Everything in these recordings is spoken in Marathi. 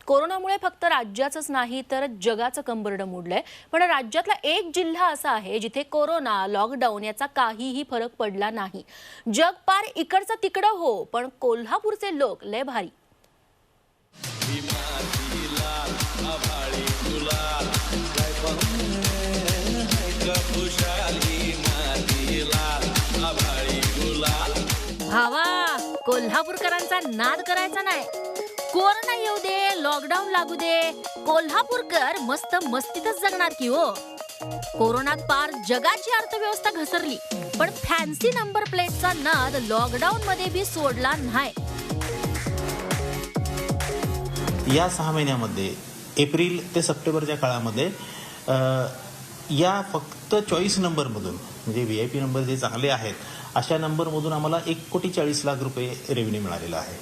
कोरोनामुळे फक्त राज्याचंच नाही तर जगाचं कंबरडं मोडलंय। पण राज्यातला एक जिल्हा असा आहे जिथे कोरोना लॉकडाऊन याचा काहीही फरक पडला नाही। जग पार इकडचं तिकडं हो, पण कोल्हापूरचे लोक लय भारी। भावा, कोल्हापूरकरांचा नाद करायचा नाही। कोरोना येऊ दे, लॉकडाऊन लागू दे, कोल्हापूरकर मस्त मस्तीतच जगणार की हो। कोरोनात पार जगाची अर्थव्यवस्था घसरली, पण फॅन्सी नंबर प्लेटचा नाद लॉकडाऊन मध्ये बी सोडला नाही। या 6 महिन्यामध्ये एप्रिल ते सप्टेंबरच्या काळामध्ये या फक्त चॉईस नंबरमधून म्हणजे VIP नंबर जे चांगले आहेत अशा नंबरमधून आम्हाला 1,40,00,000 रुपये रेव्हेन्यू मिळालेला आहे।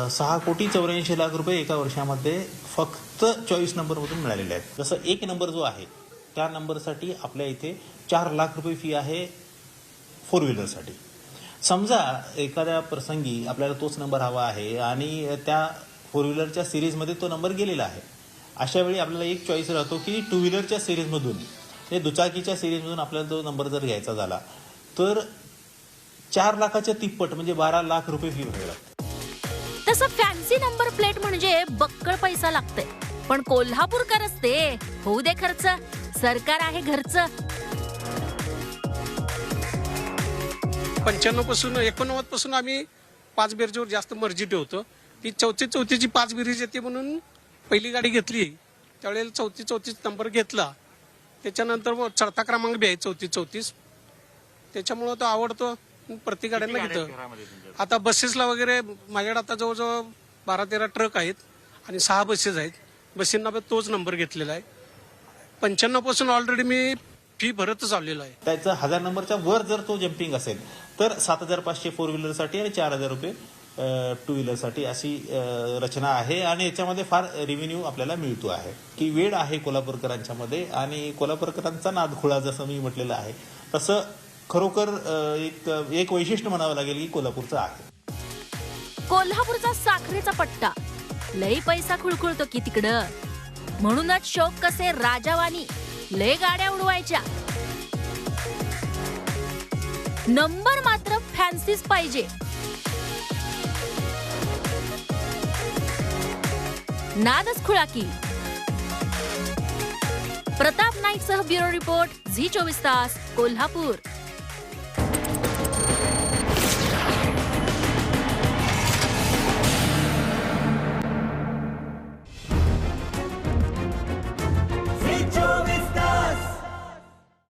6,84,00,000 रुपये एका वर्षामध्ये फक्त चॉईस नंबरमधून मिळालेले आहेत। जसं एक नंबर जो आहे त्या नंबरसाठी आपल्या इथे 4 लाख रुपये फी आहे 4 व्हीलरसाठी। समजा एखाद्या प्रसंगी आपल्याला तोच नंबर हवा आहे आणि त्या 4 व्हीलरच्या सिरीजमध्ये तो नंबर गेलेला आहे, अशा वेळी आपल्याला एक चॉईस राहतो की 2 व्हीलरच्या सिरीजमधून म्हणजे दुचाकीच्या सिरीजमधून आपल्याला तो नंबर जर घ्यायचा झाला तर 4 लाखाच्या तिप्पट म्हणजे 12 लाख रुपये फी भरावी लागते। तसं फॅन्सी नंबर प्लेट म्हणजे बक्कळ पैसा लागतंय, पण कोल्हापूरकर असते होऊ दे खर्च, सरकार आहे घरचं। 95 पासून 89 पासून आम्ही 5 बेरजेवर जास्त मर्जी ठेवतो। ती 34ची 5 बेरीज येते म्हणून पहिली गाडी घेतली, त्यावेळेला 34 नंबर घेतला। त्याच्यानंतर चढता क्रमांक बी आहे 34, त्याच्यामुळं तो आवडतो, प्रत्येक गाड्यांना घेतो। आता बसेसला वगैरे माझ्याकडे आता जवळजवळ 12-13 ट्रक आहेत आणि 6 बसेस आहेत, बसेसना तोच नंबर घेतलेला आहे। 95 पासून ऑलरेडी मी फी भरतच आलेलो आहे। त्याचा 1000 नंबरच्या वर जर तो जम्पिंग असेल तर 7,500 4 व्हीलरसाठी आणि 4,000 रुपये 2 व्हीलरसाठी अशी रचना आहे आणि याच्यामध्ये फार रेव्हेन्यू आपल्याला मिळतो आहे की वेळ आहे कोल्हापूरकरांच्या मध्ये आणि कोल्हापूरकरांचा नादखुळा जसं मी म्हटलेलं आहे तसं खरोखर एक वैशिष्ट्य म्हणावं लागेल की कोल्हापूरचं आहे। कोल्हापूरचा साखरेचा पट्टा लय पैसा खुळखुळतो की तिकडं, म्हणूनच शौक कसे राजावानी लय गाड्या उडवायच्या। नंबर मात्र फॅन्सीच पाहिजे। नादच खुळा की। प्रताप नाईक सह ब्युरो रिपोर्ट, झी 24 तास, कोल्हापूर।